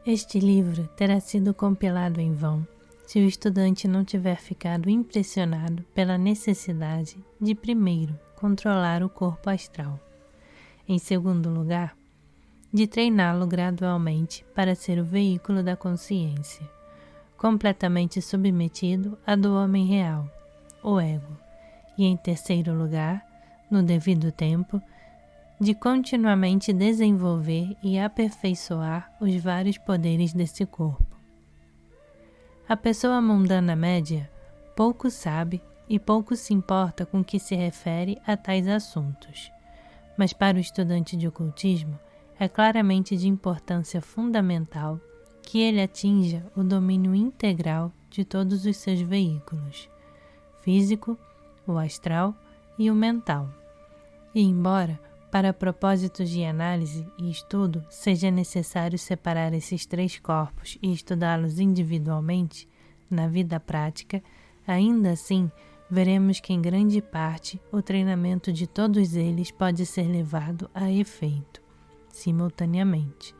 Este livro terá sido compilado em vão se o estudante não tiver ficado impressionado pela necessidade de, primeiro, controlar o corpo astral. Em segundo lugar, de treiná-lo gradualmente para ser o veículo da consciência, completamente submetido à do homem real, o ego. E em terceiro lugar, no devido tempo, de continuamente desenvolver e aperfeiçoar os vários poderes desse corpo. A pessoa mundana média pouco sabe e pouco se importa com o que se refere a tais assuntos, mas para o estudante de ocultismo é claramente de importância fundamental que ele atinja o domínio integral de todos os seus veículos, físico, o astral e o mental. E embora, para propósitos de análise e estudo, seja necessário separar esses três corpos e estudá-los individualmente, na vida prática, ainda assim, veremos que em grande parte o treinamento de todos eles pode ser levado a efeito, simultaneamente,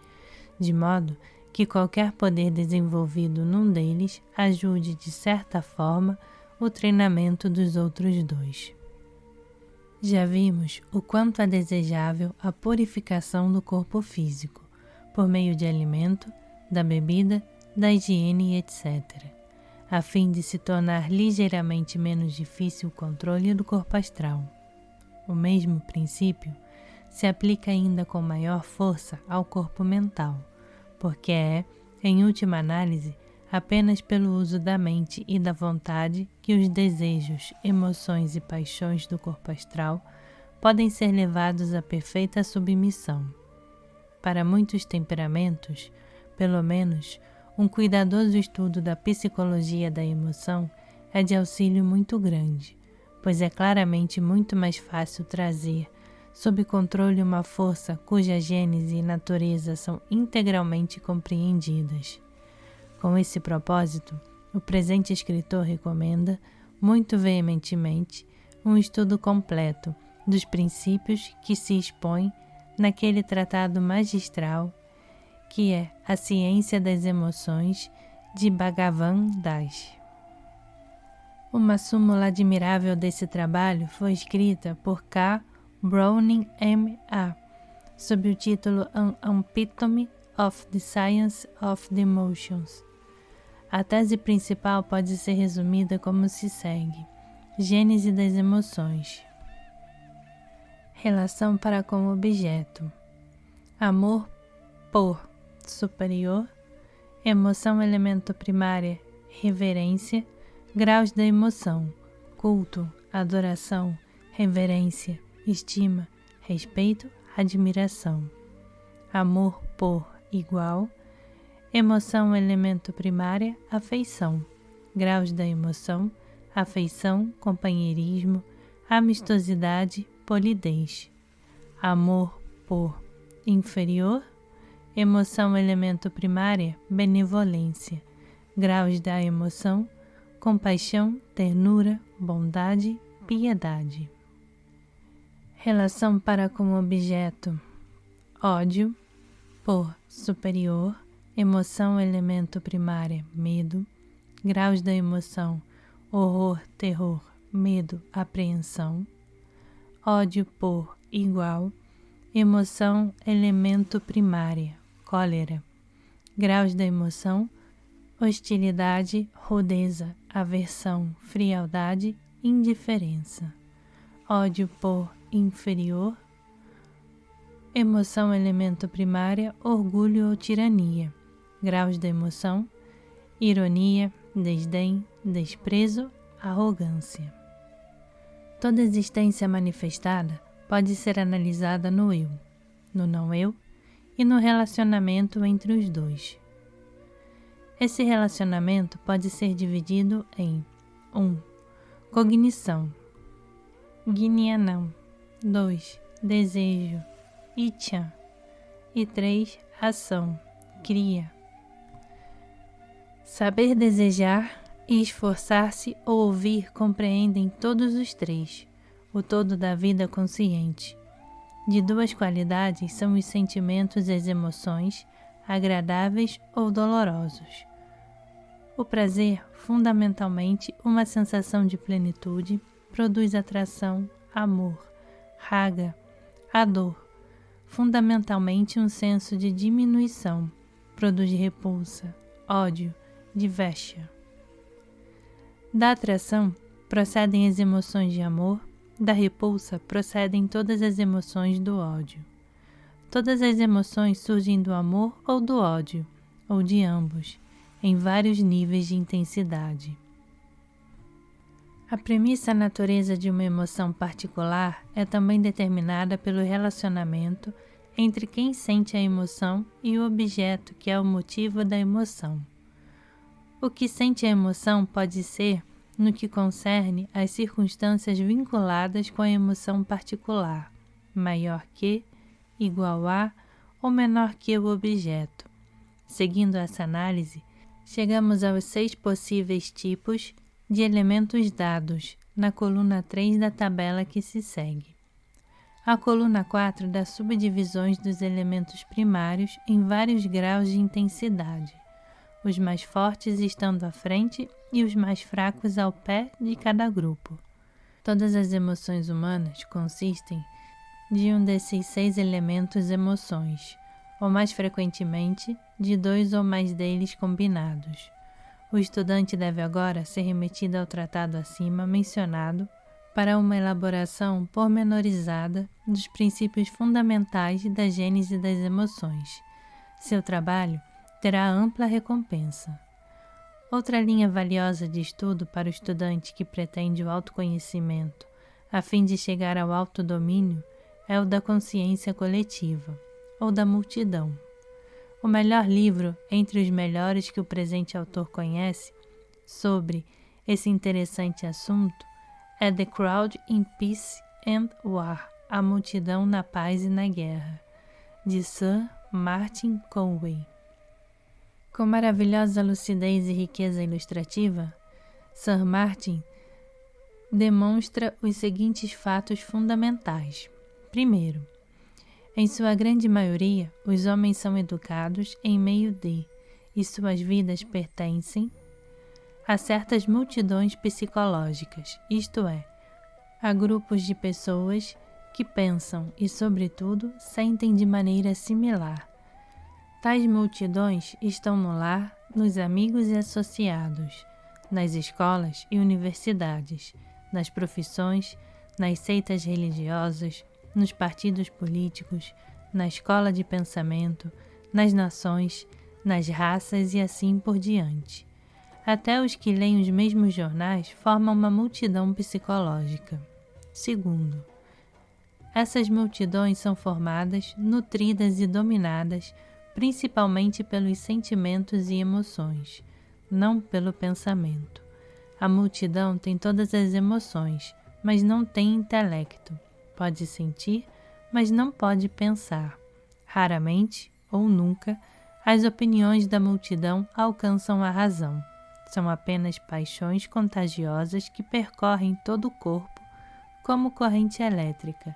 de modo que qualquer poder desenvolvido num deles ajude, de certa forma, o treinamento dos outros dois. Já vimos o quanto é desejável a purificação do corpo físico, por meio de alimento, da bebida, da higiene, etc., a fim de se tornar ligeiramente menos difícil o controle do corpo astral. O mesmo princípio se aplica ainda com maior força ao corpo mental, porque é, em última análise, apenas pelo uso da mente e da vontade que os desejos, emoções e paixões do corpo astral podem ser levados à perfeita submissão. Para muitos temperamentos, pelo menos, um cuidadoso estudo da psicologia da emoção é de auxílio muito grande, pois é claramente muito mais fácil trazer sob controle uma força cuja gênese e natureza são integralmente compreendidas. Com esse propósito, o presente escritor recomenda, muito veementemente, um estudo completo dos princípios que se expõem naquele tratado magistral que é A Ciência das Emoções, de Bhagavan Das. Uma súmula admirável desse trabalho foi escrita por K. Browning M.A., sob o título An Epitome of the Science of the Emotions. A tese principal pode ser resumida como se segue: Gênese das emoções. Relação para com o objeto. Amor por superior. Emoção elemento primária. Reverência. Graus da emoção. Culto, adoração, reverência, estima, respeito, admiração. Amor por igual. Emoção elemento primária, afeição. Graus da emoção, afeição, companheirismo, amistosidade, polidez. Amor por inferior. Emoção elemento primária, benevolência. Graus da emoção, compaixão, ternura, bondade, piedade. Relação para com o objeto. Ódio por superior. Emoção elemento primária, medo. Graus da emoção, horror, terror, medo, apreensão. Ódio por igual. Emoção elemento primária, cólera. Graus da emoção, hostilidade, rudeza, aversão, frialdade, indiferença. Ódio por inferior. Emoção elemento primária, orgulho ou tirania. Graus da emoção, ironia, desdém, desprezo, arrogância. Toda existência manifestada pode ser analisada no eu, no não eu e no relacionamento entre os dois. Esse relacionamento pode ser dividido em 1. Cognição. Jnanam. 2. Desejo. Ichha. E 3. Ação. Kriya. Saber desejar e esforçar-se ou ouvir compreendem todos os três, o todo da vida consciente. De duas qualidades são os sentimentos e as emoções, agradáveis ou dolorosos. O prazer, fundamentalmente uma sensação de plenitude, produz atração, amor, raga. A dor, fundamentalmente um senso de diminuição, produz repulsa, ódio, divéstia. Da atração procedem as emoções de amor, da repulsa procedem todas as emoções do ódio. Todas as emoções surgem do amor ou do ódio, ou de ambos, em vários níveis de intensidade. A premissa natureza de uma emoção particular é também determinada pelo relacionamento entre quem sente a emoção e o objeto que é o motivo da emoção. O que sente a emoção pode ser, no que concerne às circunstâncias vinculadas com a emoção particular, maior que, igual a ou menor que o objeto. Seguindo essa análise, chegamos aos 6 possíveis tipos de elementos dados na coluna 3 da tabela que se segue. A coluna 4 dá subdivisões dos elementos primários em vários graus de intensidade, os mais fortes estando à frente e os mais fracos ao pé de cada grupo. Todas as emoções humanas consistem de um desses 6 elementos emoções, ou mais frequentemente, de 2 ou mais deles combinados. O estudante deve agora ser remetido ao tratado acima mencionado para uma elaboração pormenorizada dos princípios fundamentais da gênese das emoções. Seu trabalho terá ampla recompensa. Outra linha valiosa de estudo para o estudante que pretende o autoconhecimento, a fim de chegar ao autodomínio, é o da consciência coletiva, ou da multidão. O melhor livro, entre os melhores que o presente autor conhece, sobre esse interessante assunto, é The Crowd in Peace and War, A Multidão na Paz e na Guerra, de Sir Martin Conway. Com maravilhosa lucidez e riqueza ilustrativa, Sir Martin demonstra os seguintes fatos fundamentais. Primeiro, em sua grande maioria, os homens são educados em meio de, e suas vidas pertencem a certas multidões psicológicas, isto é, a grupos de pessoas que pensam e, sobretudo, sentem de maneira similar. Tais multidões estão no lar, nos amigos e associados, nas escolas e universidades, nas profissões, nas seitas religiosas, nos partidos políticos, na escola de pensamento, nas nações, nas raças e assim por diante. Até os que leem os mesmos jornais formam uma multidão psicológica. Segundo, essas multidões são formadas, nutridas e dominadas principalmente pelos sentimentos e emoções, não pelo pensamento. A multidão tem todas as emoções, mas não tem intelecto. Pode sentir, mas não pode pensar. Raramente, ou nunca, as opiniões da multidão alcançam a razão. São apenas paixões contagiosas que percorrem todo o corpo como corrente elétrica,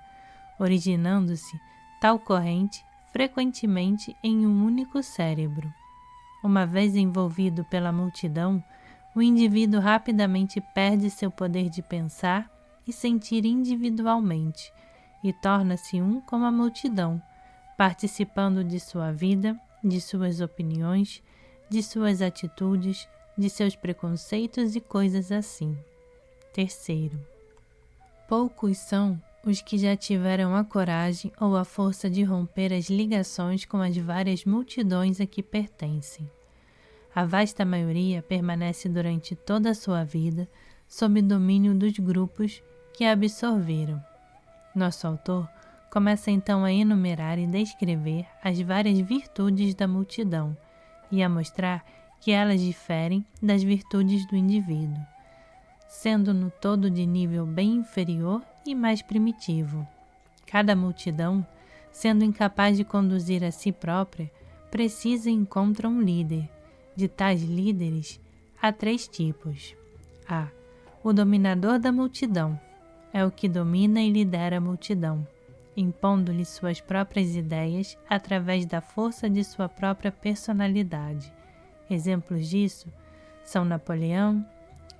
originando-se tal corrente frequentemente em um único cérebro. Uma vez envolvido pela multidão, o indivíduo rapidamente perde seu poder de pensar e sentir individualmente e torna-se um com a multidão, participando de sua vida, de suas opiniões, de suas atitudes, de seus preconceitos e coisas assim. Terceiro, poucos são os que já tiveram a coragem ou a força de romper as ligações com as várias multidões a que pertencem. A vasta maioria permanece durante toda a sua vida sob domínio dos grupos que a absorveram. Nosso autor começa então a enumerar e descrever as várias virtudes da multidão e a mostrar que elas diferem das virtudes do indivíduo, sendo no todo de nível bem inferior e mais primitivo. Cada multidão, sendo incapaz de conduzir a si própria, precisa e encontra um líder. De tais líderes, há 3 tipos. A. O dominador da multidão. É o que domina e lidera a multidão. impondo-lhe suas próprias ideias através da força de sua própria personalidade. Exemplos disso são Napoleão,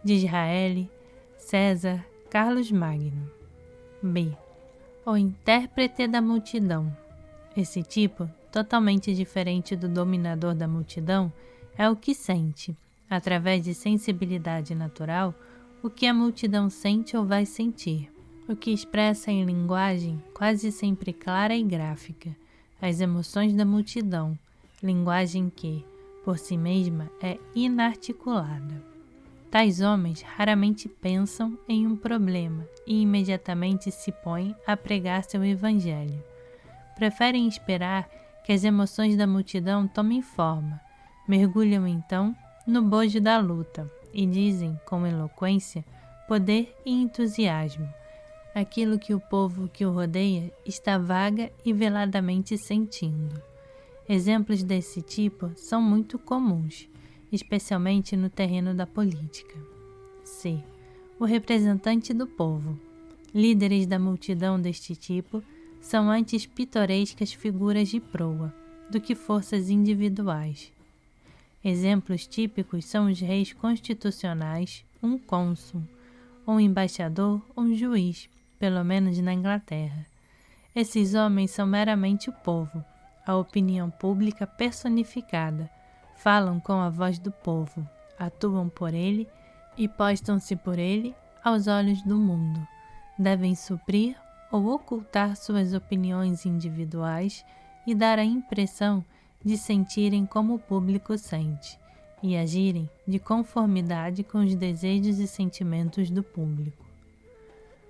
Disraeli, César, Carlos Magno. B. O intérprete da multidão. Esse tipo, totalmente diferente do dominador da multidão, é o que sente, através de sensibilidade natural, o que a multidão sente ou vai sentir, o que expressa em linguagem quase sempre clara e gráfica as emoções da multidão, linguagem que, por si mesma, é inarticulada. Tais homens raramente pensam em um problema e imediatamente se põem a pregar seu evangelho. Preferem esperar que as emoções da multidão tomem forma, mergulham então no bojo da luta e dizem com eloquência, poder e entusiasmo aquilo que o povo que o rodeia está vaga e veladamente sentindo. Exemplos desse tipo são muito comuns, especialmente no terreno da política. C. O representante do povo. Líderes da multidão deste tipo são antes pitorescas figuras de proa do que forças individuais. Exemplos típicos são os reis constitucionais, um cônsul, um embaixador, um juiz, pelo menos na Inglaterra. Esses homens são meramente o povo, a opinião pública personificada, falam com a voz do povo, atuam por ele e postam-se por ele aos olhos do mundo. Devem suprir ou ocultar suas opiniões individuais e dar a impressão de sentirem como o público sente e agirem de conformidade com os desejos e sentimentos do público.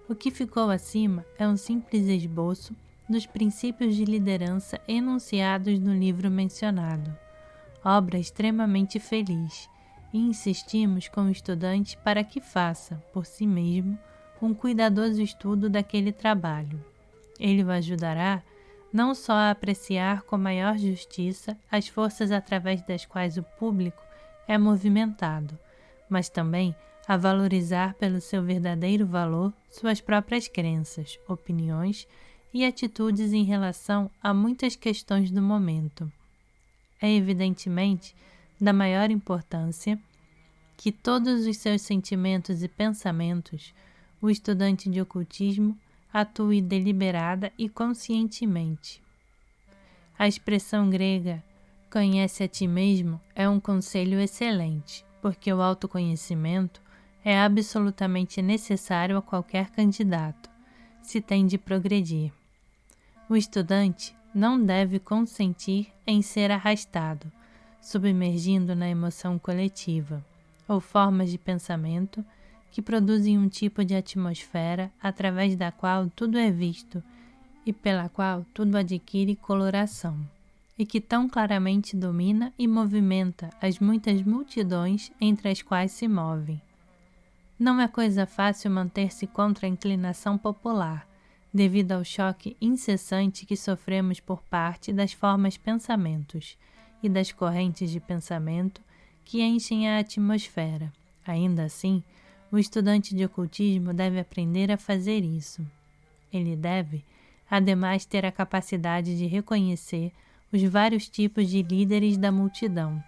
O que ficou acima é um simples esboço dos princípios de liderança enunciados no livro mencionado, obra extremamente feliz, e insistimos com o estudante para que faça, por si mesmo, um cuidadoso estudo daquele trabalho. Ele o ajudará não só a apreciar com maior justiça as forças através das quais o público é movimentado, mas também a valorizar pelo seu verdadeiro valor suas próprias crenças, opiniões e atitudes em relação a muitas questões do momento. É evidentemente da maior importância que todos os seus sentimentos e pensamentos o estudante de ocultismo atue deliberada e conscientemente. A expressão grega "conhece a ti mesmo" é um conselho excelente, porque o autoconhecimento é absolutamente necessário a qualquer candidato, se tem de progredir. O estudante não deve consentir em ser arrastado, submergindo na emoção coletiva, ou formas de pensamento que produzem um tipo de atmosfera através da qual tudo é visto e pela qual tudo adquire coloração, e que tão claramente domina e movimenta as muitas multidões entre as quais se movem. Não é coisa fácil manter-se contra a inclinação popular, devido ao choque incessante que sofremos por parte das formas pensamentos e das correntes de pensamento que enchem a atmosfera. Ainda assim, o estudante de ocultismo deve aprender a fazer isso. Ele deve, ademais, ter a capacidade de reconhecer os vários tipos de líderes da multidão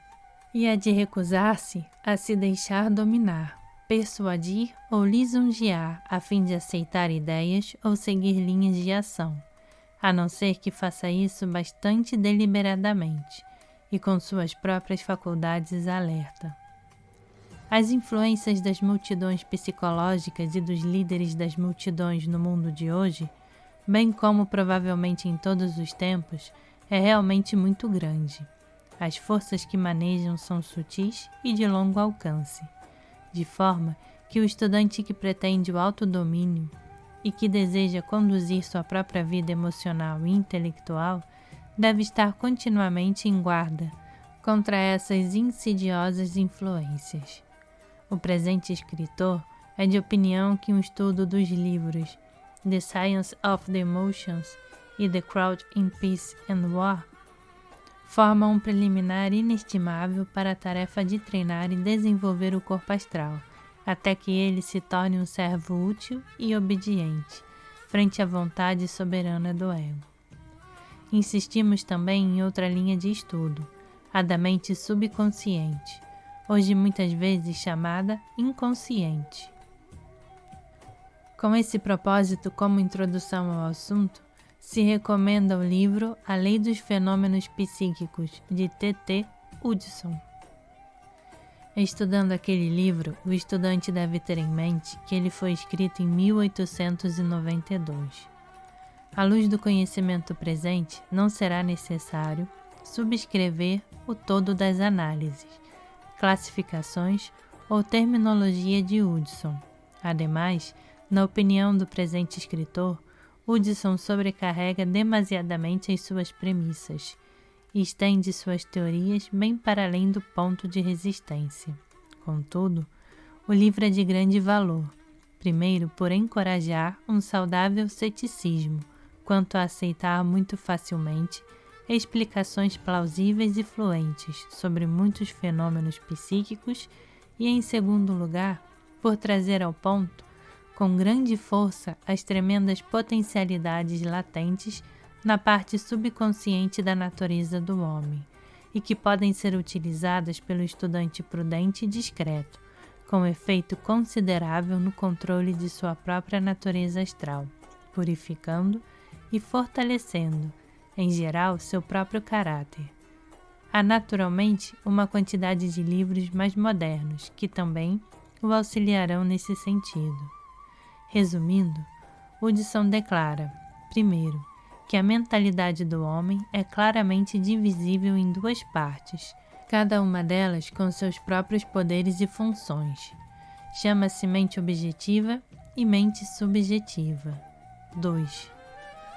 e a de recusar-se a se deixar dominar, persuadir ou lisonjear a fim de aceitar ideias ou seguir linhas de ação, a não ser que faça isso bastante deliberadamente e com suas próprias faculdades alerta. As influências das multidões psicológicas e dos líderes das multidões no mundo de hoje, bem como provavelmente em todos os tempos, é realmente muito grande. As forças que manejam são sutis e de longo alcance, de forma que o estudante que pretende o autodomínio e que deseja conduzir sua própria vida emocional e intelectual deve estar continuamente em guarda contra essas insidiosas influências. O presente escritor é de opinião que um estudo dos livros The Science of the Emotions e The Crowd in Peace and War forma um preliminar inestimável para a tarefa de treinar e desenvolver o corpo astral, até que ele se torne um servo útil e obediente, frente à vontade soberana do ego. Insistimos também em outra linha de estudo, a da mente subconsciente, hoje muitas vezes chamada inconsciente. Com esse propósito como introdução ao assunto, se recomenda o livro A Lei dos Fenômenos Psíquicos, de T.T. Hudson. Estudando aquele livro, o estudante deve ter em mente que ele foi escrito em 1892. À luz do conhecimento presente, não será necessário subscrever o todo das análises, classificações ou terminologia de Hudson. Ademais, na opinião do presente escritor, Hudson sobrecarrega demasiadamente as suas premissas e estende suas teorias bem para além do ponto de resistência. Contudo, o livro é de grande valor, primeiro por encorajar um saudável ceticismo quanto a aceitar muito facilmente explicações plausíveis e fluentes sobre muitos fenômenos psíquicos e, em segundo lugar, por trazer ao ponto, com grande força, as tremendas potencialidades latentes na parte subconsciente da natureza do homem e que podem ser utilizadas pelo estudante prudente e discreto, com efeito considerável no controle de sua própria natureza astral, purificando e fortalecendo, em geral, seu próprio caráter. Há naturalmente uma quantidade de livros mais modernos que também o auxiliarão nesse sentido. Resumindo, Hudson declara, primeiro, que a mentalidade do homem é claramente divisível em duas partes, cada uma delas com seus próprios poderes e funções. Chama-se mente objetiva e mente subjetiva. 2.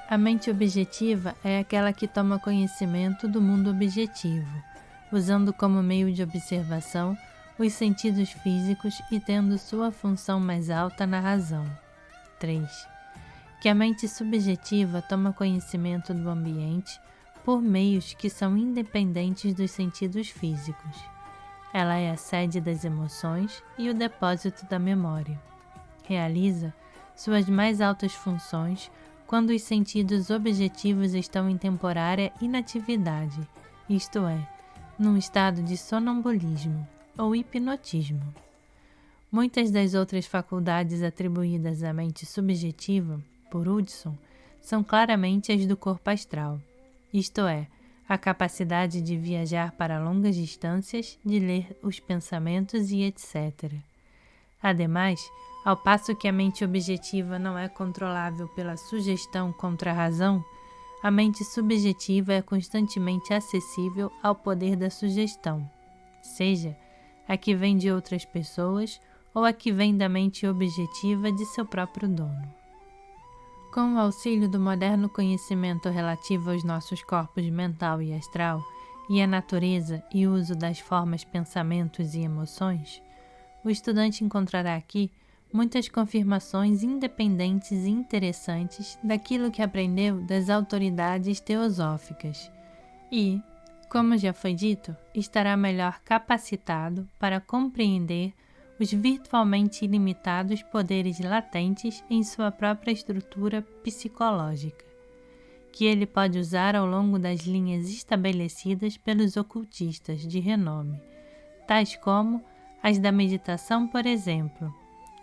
A mente objetiva é aquela que toma conhecimento do mundo objetivo, usando como meio de observação os sentidos físicos e tendo sua função mais alta na razão. 3. Que a mente subjetiva toma conhecimento do ambiente por meios que são independentes dos sentidos físicos. Ela é a sede das emoções e o depósito da memória. Realiza suas mais altas funções quando os sentidos objetivos estão em temporária inatividade, isto é, num estado de sonambulismo ou hipnotismo. Muitas das outras faculdades atribuídas à mente subjetiva, por Hudson, são claramente as do corpo astral, isto é, a capacidade de viajar para longas distâncias, de ler os pensamentos e etc. Ademais, ao passo que a mente objetiva não é controlável pela sugestão contra a razão, a mente subjetiva é constantemente acessível ao poder da sugestão, seja a que vem de outras pessoas ou a que vem da mente objetiva de seu próprio dono. Com o auxílio do moderno conhecimento relativo aos nossos corpos mental e astral e à natureza e uso das formas pensamentos e emoções, o estudante encontrará aqui muitas confirmações independentes e interessantes daquilo que aprendeu das autoridades teosóficas e, como já foi dito, estará melhor capacitado para compreender os virtualmente ilimitados poderes latentes em sua própria estrutura psicológica, que ele pode usar ao longo das linhas estabelecidas pelos ocultistas de renome, tais como as da meditação, por exemplo.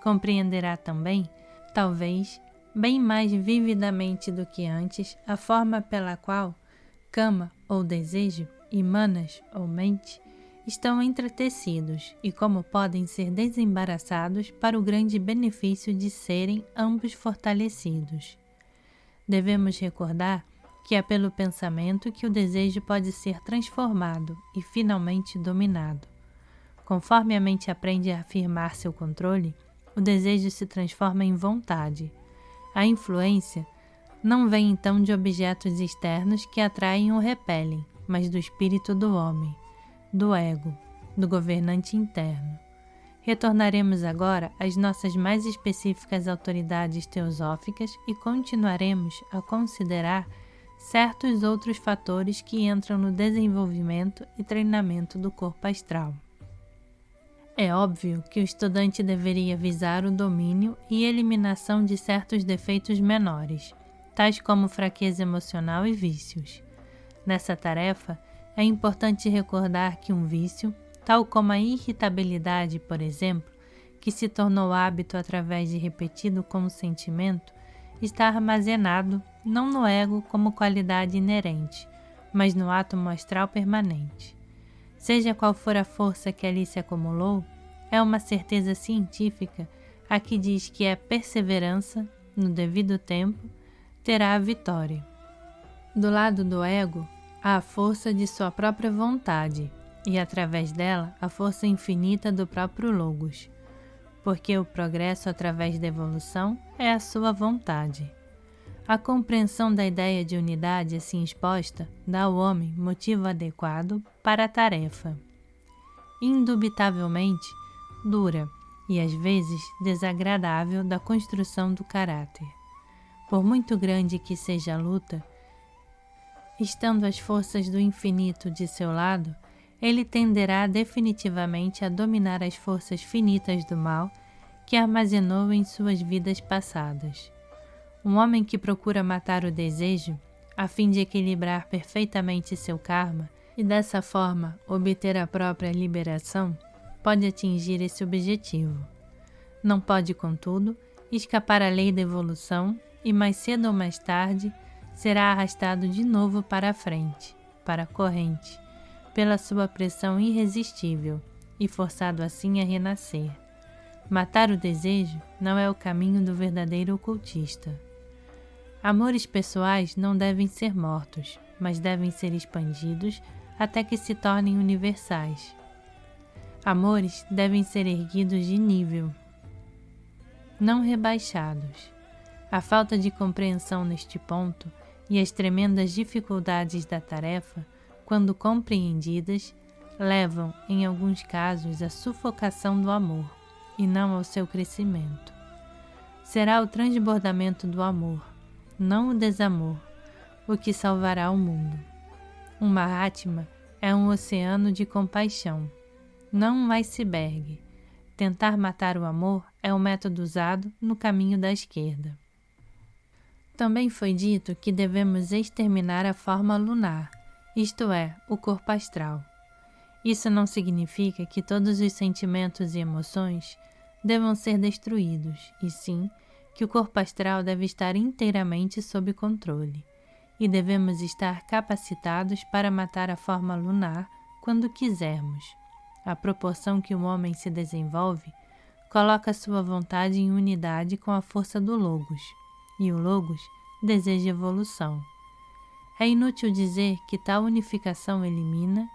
Compreenderá também, talvez, bem mais vividamente do que antes, a forma pela qual kama ou desejo e manas ou mente estão entretecidos e como podem ser desembaraçados para o grande benefício de serem ambos fortalecidos. Devemos recordar que é pelo pensamento que o desejo pode ser transformado e finalmente dominado. Conforme a mente aprende a afirmar seu controle, o desejo se transforma em vontade. A influência não vem então de objetos externos que atraem ou repelem, mas do espírito do homem, do ego, do governante interno. Retornaremos agora às nossas mais específicas autoridades teosóficas e continuaremos a considerar certos outros fatores que entram no desenvolvimento e treinamento do corpo astral. É óbvio que o estudante deveria visar o domínio e eliminação de certos defeitos menores, tais como fraqueza emocional e vícios. Nessa tarefa, é importante recordar que um vício, tal como a irritabilidade, por exemplo, que se tornou hábito através de repetido consentimento, está armazenado não no ego como qualidade inerente, mas no átomo astral permanente. Seja qual for a força que ali se acumulou, é uma certeza científica a que diz que a perseverança, no devido tempo, terá a vitória. Do lado do ego, há a força de sua própria vontade e, através dela, a força infinita do próprio Logos, porque o progresso através da evolução é a sua vontade. A compreensão da ideia de unidade assim exposta dá ao homem motivo adequado para a tarefa. Indubitavelmente, dura e às vezes desagradável da construção do caráter. Por muito grande que seja a luta, estando as forças do infinito de seu lado, ele tenderá definitivamente a dominar as forças finitas do mal que armazenou em suas vidas passadas. Um homem que procura matar o desejo, a fim de equilibrar perfeitamente seu karma e dessa forma obter a própria liberação, pode atingir esse objetivo. Não pode, contudo, escapar à lei da evolução e mais cedo ou mais tarde será arrastado de novo para a frente, para a corrente, pela sua pressão irresistível e forçado assim a renascer. Matar o desejo não é o caminho do verdadeiro ocultista. Amores pessoais não devem ser mortos, mas devem ser expandidos até que se tornem universais. Amores devem ser erguidos de nível, não rebaixados. A falta de compreensão neste ponto e as tremendas dificuldades da tarefa, quando compreendidas, levam, em alguns casos, à sufocação do amor, e não ao seu crescimento. Será o transbordamento do amor, não o desamor, o que salvará o mundo. Um Mahatma é um oceano de compaixão, não um iceberg. Tentar matar o amor é o método usado no caminho da esquerda. Também foi dito que devemos exterminar a forma lunar, isto é, o corpo astral. Isso não significa que todos os sentimentos e emoções devam ser destruídos, e sim que o corpo astral deve estar inteiramente sob controle, e devemos estar capacitados para matar a forma lunar quando quisermos. À proporção que o homem se desenvolve, coloca sua vontade em unidade com a força do Logos, e o Logos deseja evolução. É inútil dizer que tal unificação elimina,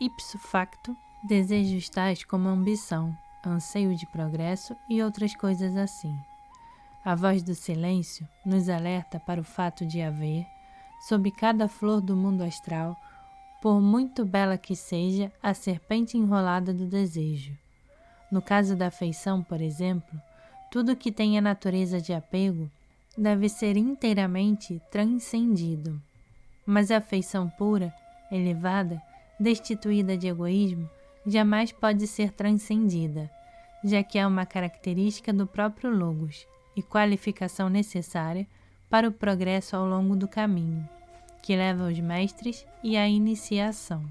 ipso facto, desejos tais como ambição, anseio de progresso e outras coisas assim. A voz do silêncio nos alerta para o fato de haver, sob cada flor do mundo astral, por muito bela que seja, a serpente enrolada do desejo. No caso da afeição, por exemplo, tudo que tem a natureza de apego deve ser inteiramente transcendido. Mas a afeição pura, elevada, destituída de egoísmo, jamais pode ser transcendida, já que é uma característica do próprio Logos e qualificação necessária para o progresso ao longo do caminho, que leva aos mestres e à iniciação.